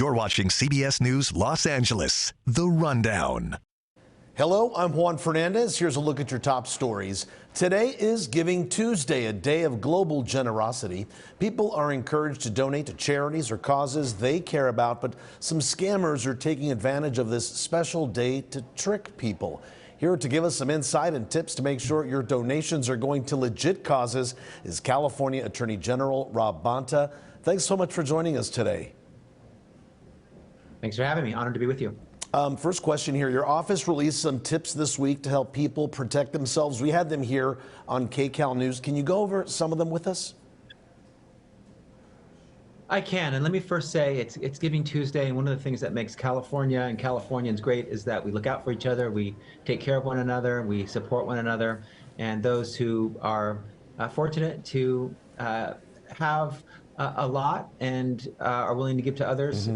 You're watching CBS News Los Angeles, The Rundown. Hello, I'm Juan Fernandez. Here's a look at your top stories. Today is Giving Tuesday, a day of global generosity. People are encouraged to donate to charities or causes they care about, but some scammers are taking advantage of this special day to trick people. Here to give us some insight and tips to make sure your donations are going to legit causes is California Attorney General Rob Bonta. Thanks so much for joining us today. Thanks for having me. Honored to be with you. First question here. Your office released some tips this week to help people protect themselves. We had them here on KCAL News. Can you go over some of them with us? I can, and let me first say it's Giving Tuesday, and one of the things that makes California and Californians great is that we look out for each other, we take care of one another, we support one another, and those who are fortunate to have a lot and are willing to give to others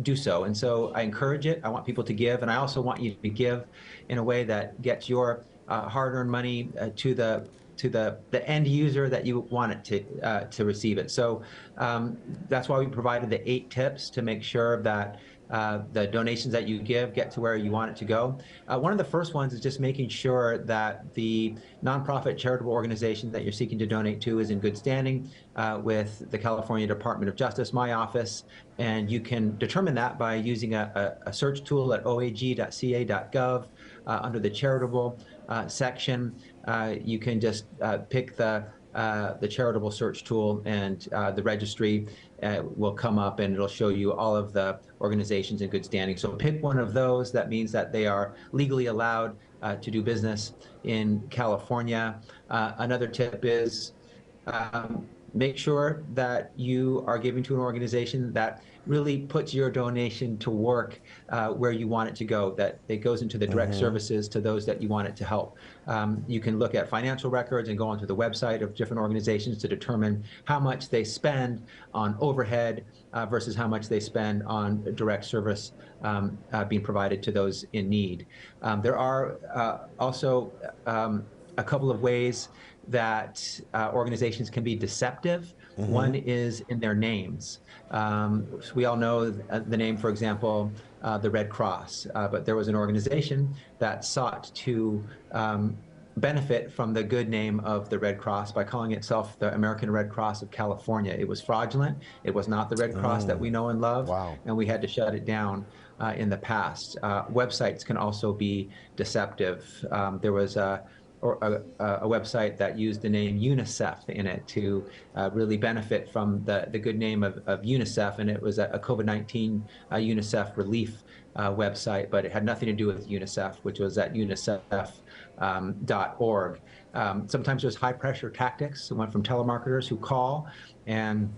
do so. And so I encourage it. I want people to give, and I also want you to give in a way that gets your hard-earned money to the end user that you want it to receive it. So that's why we provided the 8 tips to make sure that the donations that you give get to where you want it to go. One of the first ones is just making sure that the nonprofit charitable organization that you're seeking to donate to is in good standing with the California Department of Justice, my office, and you can determine that by using a search tool at oag.ca.gov under the charitable section. You can just pick the charitable search tool, and the registry will come up and it'll show you all of the organizations in good standing. So pick one of those. That means that they are legally allowed to do business in California. Another tip is make sure that you are giving to an organization that really puts your donation to work where you want it to go, that it goes into the direct services to those that you want it to help. You can look at financial records and go onto the website of different organizations to determine how much they spend on overhead versus how much they spend on direct service being provided to those in need. There are also a couple of ways that organizations can be deceptive. One is in their names. We all know the name, for example, the Red Cross, but there was an organization that sought to benefit from the good name of the Red Cross by calling itself the American Red Cross of California. It was fraudulent. It was not the Red Cross that we know and love, and we had to shut it down in the past. Websites can also be deceptive. There was a website that used the name UNICEF in it to really benefit from the good name of UNICEF, and it was a COVID-19 UNICEF relief website, but it had nothing to do with UNICEF, which was at unicef.org. Sometimes there's high pressure tactics, one from telemarketers who call, and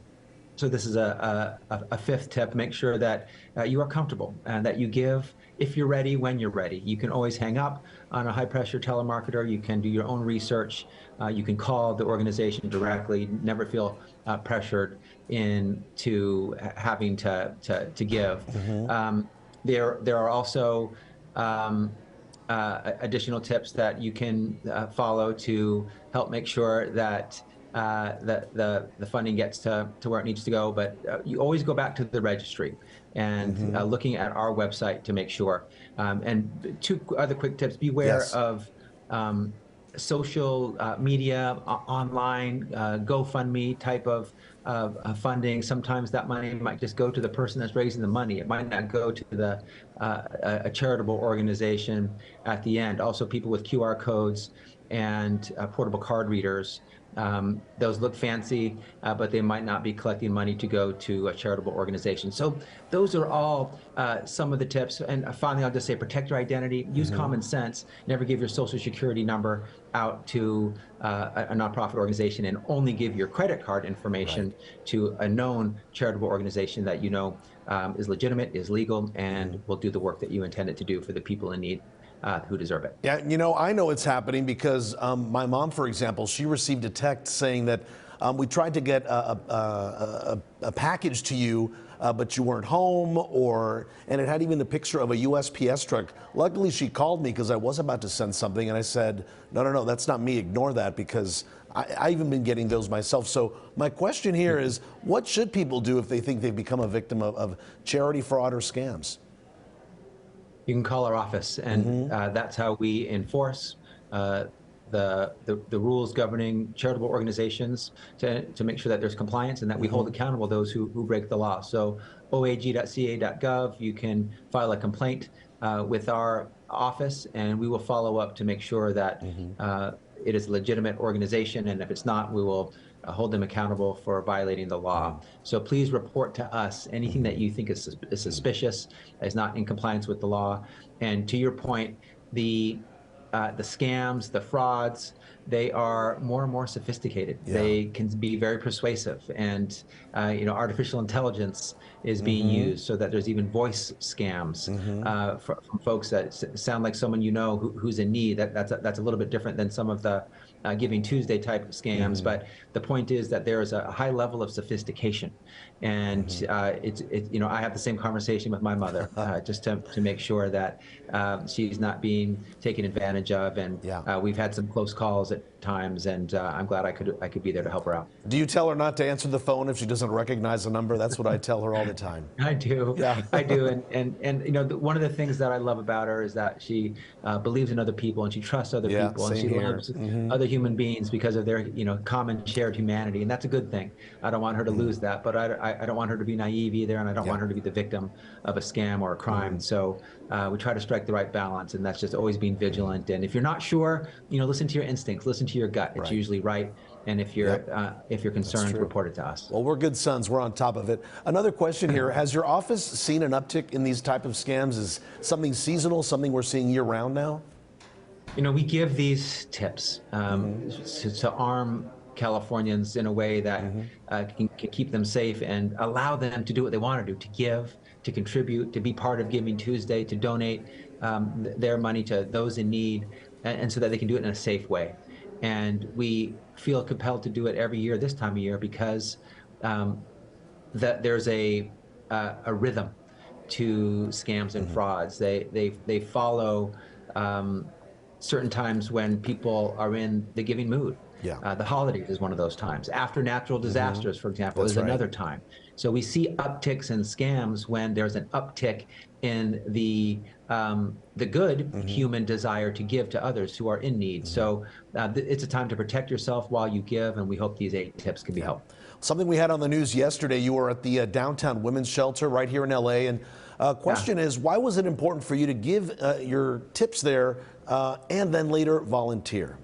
so this is a 5th tip. Make sure that you are comfortable and that you give if you're ready, when you're ready. You can always hang up on a high-pressure telemarketer. You can do your own research. You can call the organization directly. Never feel pressured into having to give. There are also additional tips that you can follow to help make sure that the funding gets to where it needs to go, but you always go back to the registry and looking at our website to make sure. And 2 other quick tips: beware of social media, online, GoFundMe type of funding. Sometimes that money might just go to the person that's raising the money. It might not go to a charitable organization at the end. Also, people with QR codes and portable card readers. Those look fancy, but they might not be collecting money to go to a charitable organization. So those are all some of the tips. And finally, I'll just say protect your identity, use common sense, never give your social security number out to a nonprofit organization, and only give your credit card information to a known charitable organization that you know is legitimate, is legal, and will do the work that you intend it to do for the people in need who deserve it. Yeah, you know, I know it's happening because my mom, for example, she received a text saying that we tried to get a package to you, but you weren't home, and it had even the picture of a USPS truck. Luckily, she called me because I was about to send something, and I said, no, that's not me. Ignore that, because I've even been getting those myself. So my question here is, what should people do if they think they've become a victim of charity fraud or scams? You can call our office, and that's how we enforce the rules governing charitable organizations to make sure that there's compliance and that we hold accountable those who break the law. So oag.ca.gov, you can file a complaint with our office, and we will follow up to make sure that it is a legitimate organization, and if it's not, we will hold them accountable for violating the law. So please report to us anything that you think is suspicious, is not in compliance with the law. And to your point, the scams, the frauds, they are more and more sophisticated. They can be very persuasive, and artificial intelligence is being used so that there's even voice scams from folks that sound like someone who's in need. That's a little bit different than some of the Giving Tuesday type scams, but the point is that there is a high level of sophistication, and I have the same conversation with my mother just to make sure that she's not being taken advantage of, and we've had some close calls at times, and I'm glad I could be there to help her out. Do you tell her not to answer the phone if she doesn't recognize the number? That's what I tell her all the time. I do. Yeah. I do. And one of the things that I love about her is that she believes in other people, and she trusts other people, and she loves other human beings because of their common shared humanity, and that's a good thing. I don't want her to lose that, but I don't want her to be naive either, and I don't want her to be the victim of a scam or a crime. So we try to strike the right balance, and that's just always being vigilant. And if you're not sure, listen to your instincts, listen to your gut. It's usually right. And if you're concerned, report it to us. Well, we're good sons. We're on top of it. Another question here: has your office seen an uptick in these type of scams? Is something seasonal, something we're seeing year round now? We give these tips to arm Californians in a way that can keep them safe and allow them to do what they want to do: to give, to contribute, to be part of Giving Tuesday, to donate their money to those in need, and so that they can do it in a safe way. And we feel compelled to do it every year this time of year because that there's a rhythm to scams and frauds. They follow certain times when people are in the giving mood. The holidays is one of those times. After natural disasters, for example, is another time. So we see upticks in scams when there's an uptick in the good human desire to give to others who are in need. So it's a time to protect yourself while you give, and we hope these 8 tips can be helpful. Something we had on the news yesterday, you were at the downtown women's shelter right here in LA, and question is, why was it important for you to give your tips there and then later volunteer?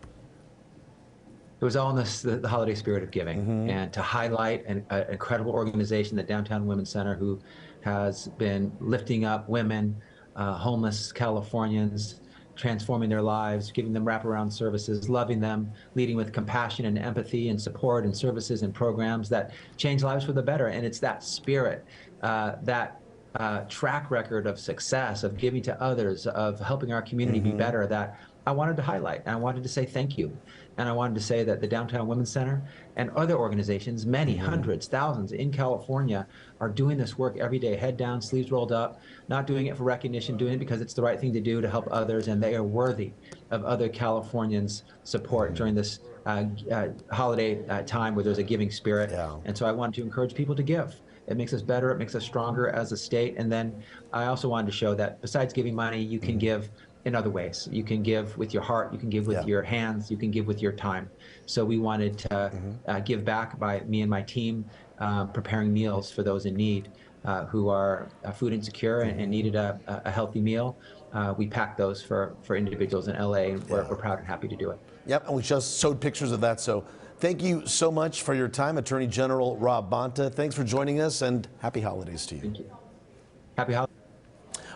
It was all in the holiday spirit of giving, and to highlight an incredible organization, the Downtown Women's Center, who has been lifting up women, homeless Californians, transforming their lives, giving them wraparound services, loving them, leading with compassion and empathy and support and services and programs that change lives for the better. And it's that spirit, that track record of success, of giving to others, of helping our community be better, that I wanted to highlight. And I wanted to say thank you. And I wanted to say that the Downtown Women's Center and other organizations, many hundreds, thousands in California, are doing this work every day, head down, sleeves rolled up, not doing it for recognition, doing it because it's the right thing to do to help others, and they are worthy of other Californians' support during this holiday time where there's a giving spirit. And so I wanted to encourage people to give. It makes us better, it makes us stronger as a state. And then I also wanted to show that besides giving money, you can give in other ways. You can give with your heart, you can give with your hands, you can give with your time. So we wanted to give back by me and my team preparing meals for those in need who are food insecure and needed a healthy meal. We packed those for individuals in LA, and we're proud and happy to do it. Yep, and we just showed pictures of that. So thank you so much for your time, Attorney General Rob Bonta. Thanks for joining us, and happy holidays to you. Thank you. Happy holidays.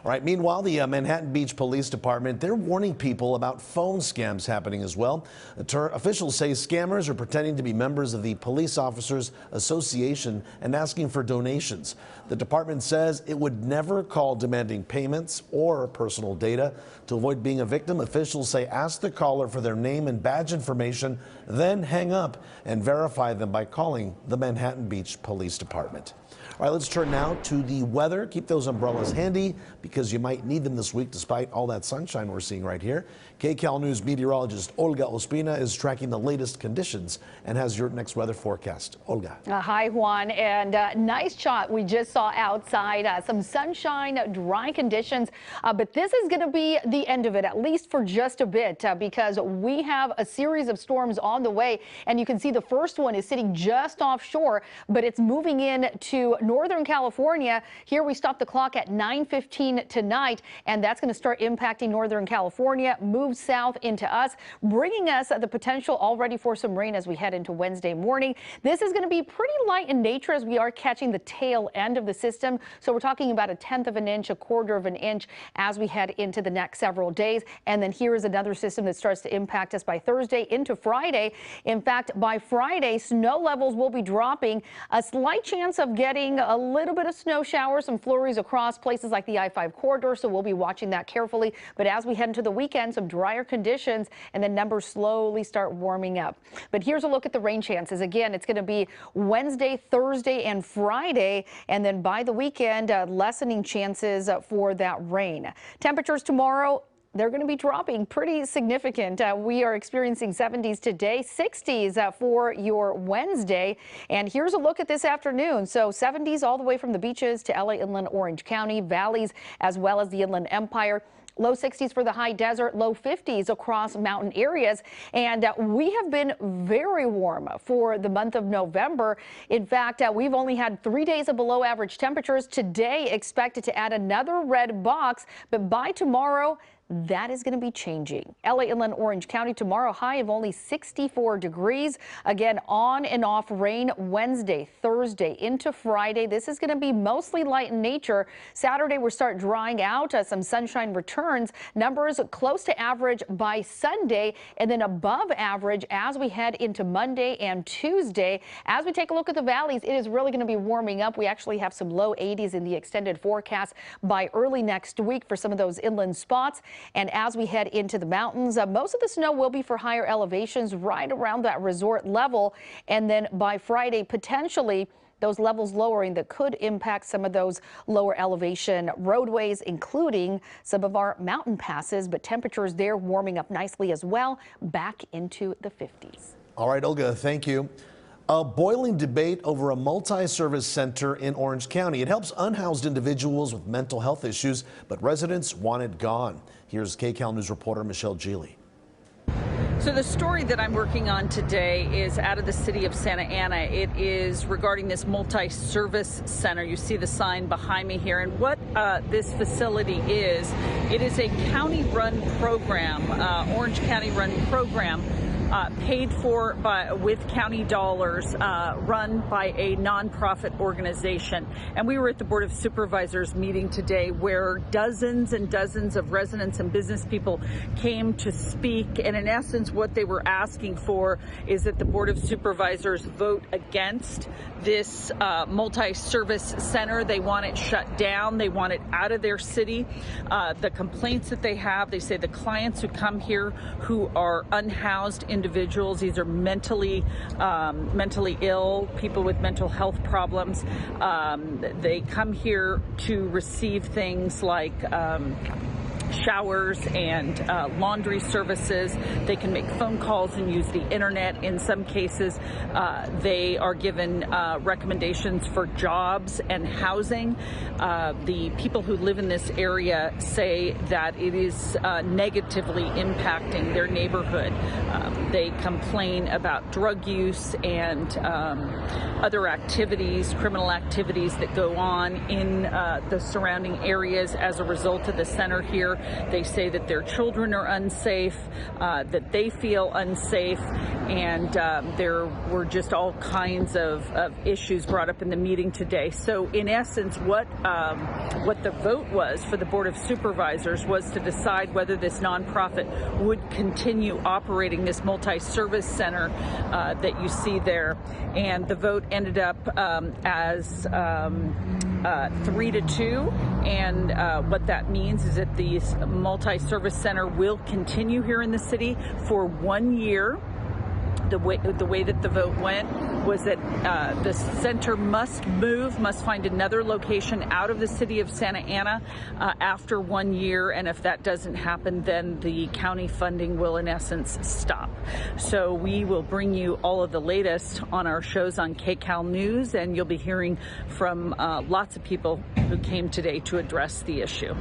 All right, meanwhile, the Manhattan Beach Police Department, they're warning people about phone scams happening as well. Officials say scammers are pretending to be members of the Police Officers Association and asking for donations. The department says it would never call demanding payments or personal data. To avoid being a victim, officials say ask the caller for their name and badge information, then hang up and verify them by calling the Manhattan Beach Police Department. All right, let's turn now to the weather. Keep those umbrellas handy because you might need them this week despite all that sunshine we're seeing right here. KCAL News meteorologist Olga Ospina is tracking the latest conditions and has your next weather forecast. Olga. Hi, Juan, and nice shot we just saw outside. Some sunshine, dry conditions, but this is going to be the end of it, at least for just a bit, because we have a series of storms on the way, and you can see the first one is sitting just offshore, but it's moving in to Northern California. Here we stop the clock at 9:15 tonight, and that's going to start impacting Northern California, move south into us, bringing us the potential already for some rain as we head into Wednesday morning. This is going to be pretty light in nature as we are catching the tail end of the system. So we're talking about 1/10 of an inch, 1/4 of an inch as we head into the next several days. And then here is another system that starts to impact us by Thursday into Friday. In fact, by Friday, snow levels will be dropping. A slight chance of getting a little bit of snow showers, some flurries across places like the I-5 corridor. So we'll be watching that carefully. But as we head into the weekend, some drier conditions and then numbers slowly start warming up. But here's a look at the rain chances. Again, it's going to be Wednesday, Thursday, and Friday. And then by the weekend, lessening chances for that rain. Temperatures tomorrow, they're going to be dropping pretty significant. We are experiencing 70s today, 60s for your Wednesday. And here's a look at this afternoon. So 70s all the way from the beaches to LA Inland, Orange County, valleys, as well as the Inland Empire. Low 60s for the high desert, low 50s across mountain areas. And we have been very warm for the month of November. In fact, we've only had 3 days of below average temperatures. Today expected to add another red box, but by tomorrow, that is going to be changing. LA Inland, Orange County tomorrow, high of only 64 degrees. Again, on and off rain Wednesday, Thursday into Friday. This is going to be mostly light in nature. Saturday, we'll start drying out. Some sunshine returns. Numbers close to average by Sunday and then above average as we head into Monday and Tuesday. As we take a look at the valleys, it is really going to be warming up. We actually have some low 80s in the extended forecast by early next week for some of those inland spots. And as we head into the mountains, most of the snow will be for higher elevations right around that resort level. And then by Friday, potentially those levels lowering that could impact some of those lower elevation roadways, including some of our mountain passes. But temperatures there warming up nicely as well, back into the 50s. All right, Olga, thank you. A boiling debate over a multi-service center in Orange County. It helps unhoused individuals with mental health issues, but residents want it gone. Here's KCAL News reporter Michelle Geely. So the story that I'm working on today is out of the city of Santa Ana. It is regarding this multi-service center. You see the sign behind me here. And what this facility is, it is a county-run program, Orange County-run program. Paid for with county dollars, run by a nonprofit organization. And we were at the Board of Supervisors meeting today where dozens and dozens of residents and business people came to speak. And in essence, what they were asking for is that the Board of Supervisors vote against this multi-service center. They want it shut down. They want it out of their city. The complaints that they have, they say the clients who come here who are unhoused individuals, these are mentally ill, people with mental health problems. They come here to receive things like showers and laundry services. They can make phone calls and use the internet. In some cases, they are given recommendations for jobs and housing. The people who live in this area say that it is negatively impacting their neighborhood. They complain about drug use and other activities, criminal activities that go on in the surrounding areas as a result of the center here. They say that their children are unsafe, that they feel unsafe, and there were just all kinds of issues brought up in the meeting today. So in essence, what the vote was for the Board of Supervisors was to decide whether this nonprofit would continue operating this multi-service center that you see there. And the vote ended up as 3-2. And what that means is that the multi-service center will continue here in the city for 1 year. The way that the vote went was that the center must find another location out of the city of Santa Ana after 1 year, and if that doesn't happen, then the county funding will in essence stop. So we will bring you all of the latest on our shows on KCAL News, and you'll be hearing from lots of people who came today to address the issue.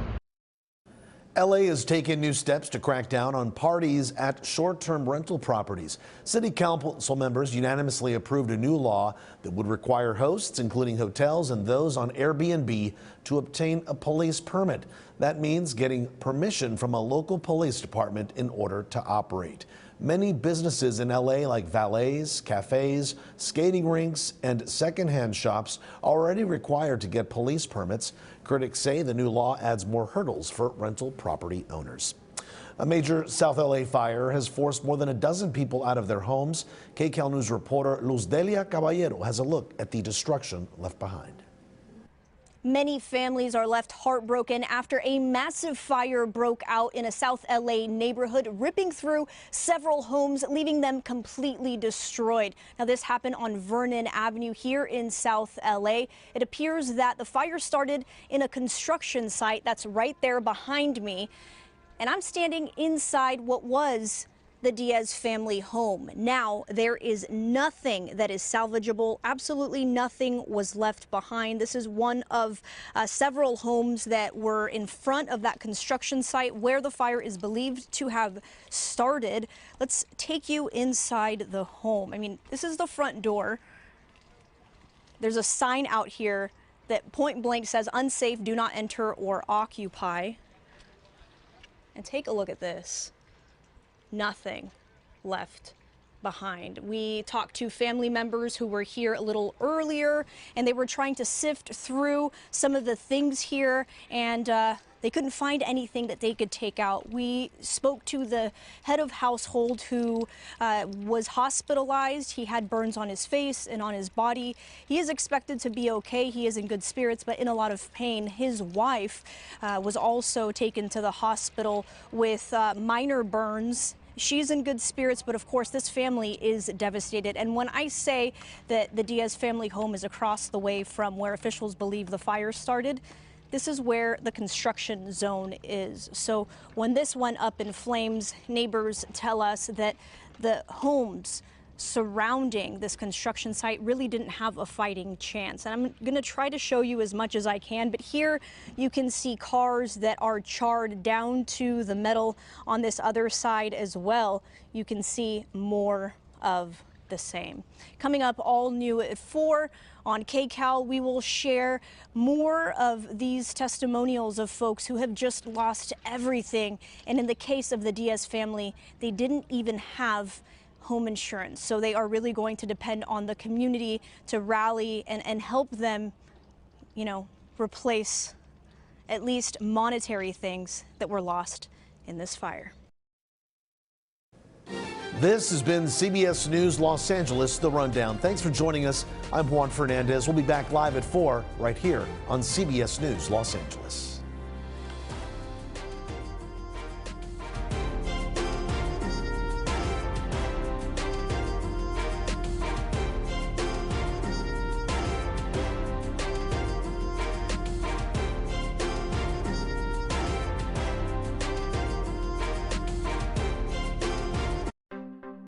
LA has taken new steps to crack down on parties at short-term rental properties. City council members unanimously approved a new law that would require hosts, including hotels and those on Airbnb, to obtain a police permit. That means getting permission from a local police department in order to operate. Many businesses in LA, like valets, cafes, skating rinks, and secondhand shops, are already required to get police permits. Critics say the new law adds more hurdles for rental property owners. A major South LA fire has forced more than a dozen people out of their homes. KCAL News reporter Luz Delia Caballero has a look at the destruction left behind. Many families are left heartbroken after a massive fire broke out in a South LA neighborhood, ripping through several homes, leaving them completely destroyed. Now, this happened on Vernon Avenue here in South LA. It appears that the fire started in a construction site that's right there behind me, and I'm standing inside what was the Diaz family home. Now, there is nothing that is salvageable. Absolutely nothing was left behind. This is one of several homes that were in front of that construction site where the fire is believed to have started. Let's take you inside the home. I mean, this is the front door. There's a sign out here that point blank says unsafe, do not enter or occupy. And take a look at this. Nothing left behind. We talked to family members who were here a little earlier, and they were trying to sift through some of the things here, and they couldn't find anything that they could take out. We spoke to the head of household who was hospitalized. He had burns on his face and on his body. He is expected to be okay. He is in good spirits, but in a lot of pain. His wife was also taken to the hospital with minor burns. She's in good spirits, but of course this family is devastated. And when I say that the Diaz family home is across the way from where officials believe the fire started, this is where the construction zone is. So when this went up in flames, neighbors tell us that the homes surrounding this construction site really didn't have a fighting chance. And I'm going to try to show you as much as I can, but here you can see cars that are charred down to the metal. On this other side as well, you can see more of the same. Coming up all new at 4 on KCAL, we will share more of these testimonials of folks who have just lost everything. And in the case of the Diaz family, they didn't even have home insurance. So they are really going to depend on the community to rally and help them, you know, replace at least monetary things that were lost in this fire. This has been CBS News Los Angeles, The Rundown. Thanks for joining us. I'm Juan Fernandez. We'll be back live at 4 right here on CBS News Los Angeles.